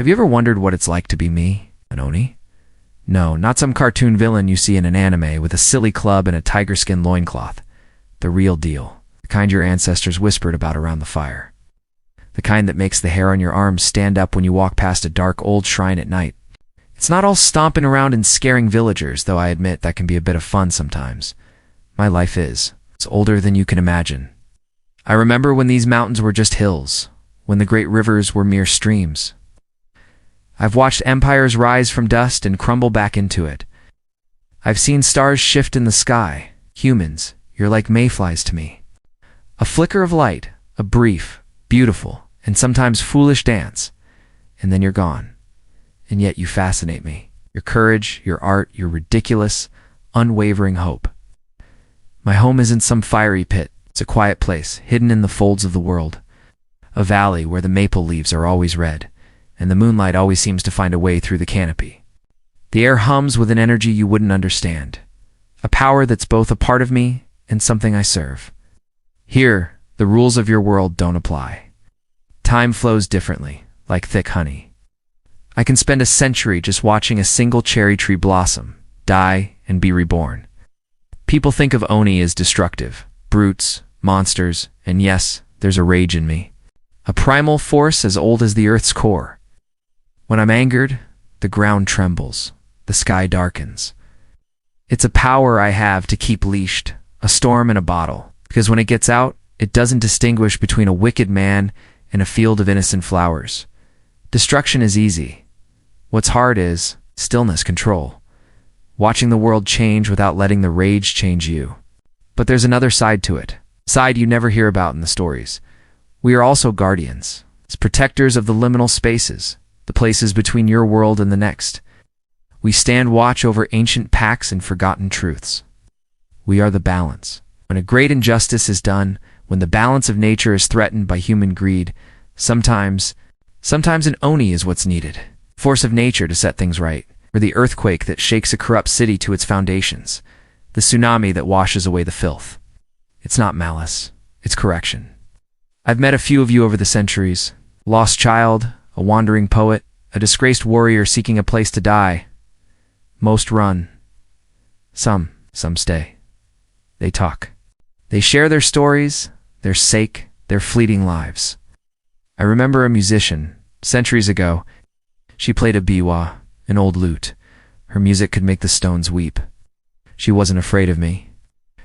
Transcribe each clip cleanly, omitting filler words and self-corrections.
Have you ever wondered what it's like to be me, an Oni? No, not some cartoon villain you see in an anime with a silly club and a tiger skin loincloth. The real deal. The kind your ancestors whispered about around the fire. The kind that makes the hair on your arms stand up when you walk past a dark old shrine at night. It's not all stomping around and scaring villagers, though I admit that can be a bit of fun sometimes. My life is. It's older than you can imagine. I remember when these mountains were just hills, when the great rivers were mere streams. I've watched empires rise from dust and crumble back into it. I've seen stars shift in the sky. Humans, you're like mayflies to me. A flicker of light, a brief, beautiful, and sometimes foolish dance, and then you're gone. And yet you fascinate me. Your courage, your art, your ridiculous, unwavering hope. My home isn't some fiery pit. It's a quiet place, hidden in the folds of the world. A valley where the maple leaves are always red, and the moonlight always seems to find a way through the canopy. The air hums with an energy you wouldn't understand, a power that's both a part of me and something I serve. Here, the rules of your world don't apply. Time flows differently, like thick honey. I can spend a century just watching a single cherry tree blossom, die, and be reborn. People think of Oni as destructive, brutes, monsters, and yes, there's a rage in me. A primal force as old as the Earth's core. When I'm angered, the ground trembles, the sky darkens. It's a power I have to keep leashed, a storm in a bottle, because when it gets out, it doesn't distinguish between a wicked man and a field of innocent flowers. Destruction is easy. What's hard is stillness, control. Watching the world change without letting the rage change you. But there's another side to it, a side you never hear about in the stories. We are also guardians, as protectors of the liminal spaces, the places between your world and the next. We stand watch over ancient pacts and forgotten truths. We are the balance. When a great injustice is done, when the balance of nature is threatened by human greed, sometimes an Oni is what's needed. Force of nature to set things right, or the earthquake that shakes a corrupt city to its foundations, the tsunami that washes away the filth. It's not malice, it's correction. I've met a few of you over the centuries, lost child, a wandering poet, a disgraced warrior seeking a place to die. Most run. Some stay. They talk. They share their stories, their sake, their fleeting lives. I remember a musician, centuries ago. She played a biwa, an old lute. Her music could make the stones weep. She wasn't afraid of me.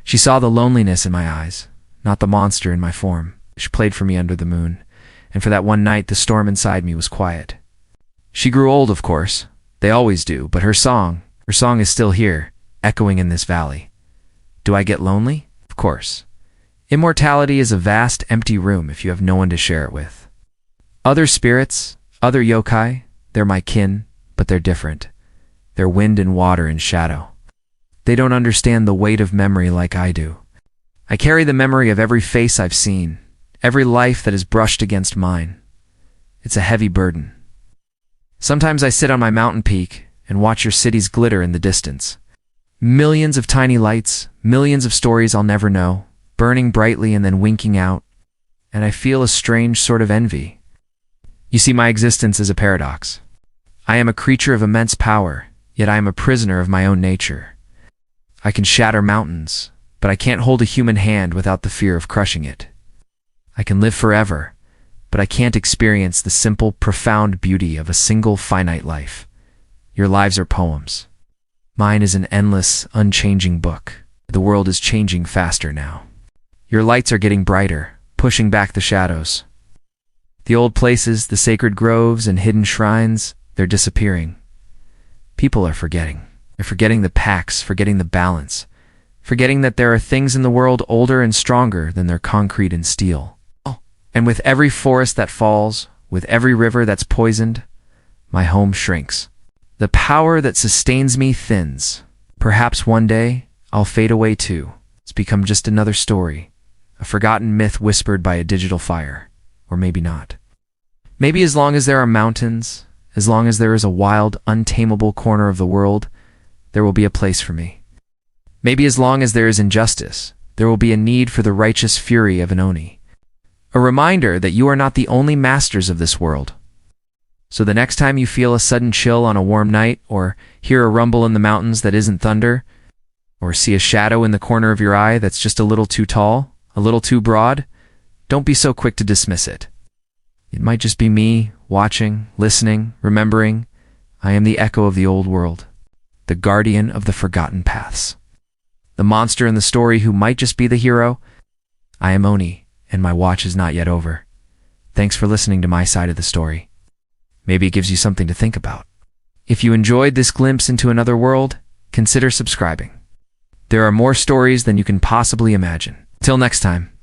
She saw the loneliness in my eyes, not the monster in my form. She played for me under the moon, and for that one night the storm inside me was quiet. She grew old, of course. They always do, but her song is still here, echoing in this valley. Do I get lonely? Of course. Immortality is a vast, empty room if you have no one to share it with. Other spirits, other yokai, they're my kin, but they're different. They're wind and water and shadow. They don't understand the weight of memory like I do. I carry the memory of every face I've seen, every life that has brushed against mine. It's a heavy burden. Sometimes I sit on my mountain peak and watch your cities glitter in the distance. Millions of tiny lights, millions of stories I'll never know, burning brightly and then winking out, and I feel a strange sort of envy. You see, my existence is a paradox. I am a creature of immense power, yet I am a prisoner of my own nature. I can shatter mountains, but I can't hold a human hand without the fear of crushing it. I can live forever, but I can't experience the simple, profound beauty of a single finite life. Your lives are poems. Mine is an endless, unchanging book. The world is changing faster now. Your lights are getting brighter, pushing back the shadows. The old places, the sacred groves and hidden shrines, they're disappearing. People are forgetting. They're forgetting the pacts, forgetting the balance, forgetting that there are things in the world older and stronger than their concrete and steel. And with every forest that falls, with every river that's poisoned, my home shrinks. The power that sustains me thins. Perhaps one day, I'll fade away too. It's become just another story, a forgotten myth whispered by a digital fire. Or maybe not. Maybe as long as there are mountains, as long as there is a wild, untamable corner of the world, there will be a place for me. Maybe as long as there is injustice, there will be a need for the righteous fury of an Oni. A reminder that you are not the only masters of this world. So the next time you feel a sudden chill on a warm night, or hear a rumble in the mountains that isn't thunder, or see a shadow in the corner of your eye that's just a little too tall, a little too broad, don't be so quick to dismiss it. It might just be me, watching, listening, remembering. I am the echo of the old world, the guardian of the forgotten paths. The monster in the story who might just be the hero. I am Oni, and my watch is not yet over. Thanks for listening to my side of the story. Maybe it gives you something to think about. If you enjoyed this glimpse into another world, consider subscribing. There are more stories than you can possibly imagine. Till next time.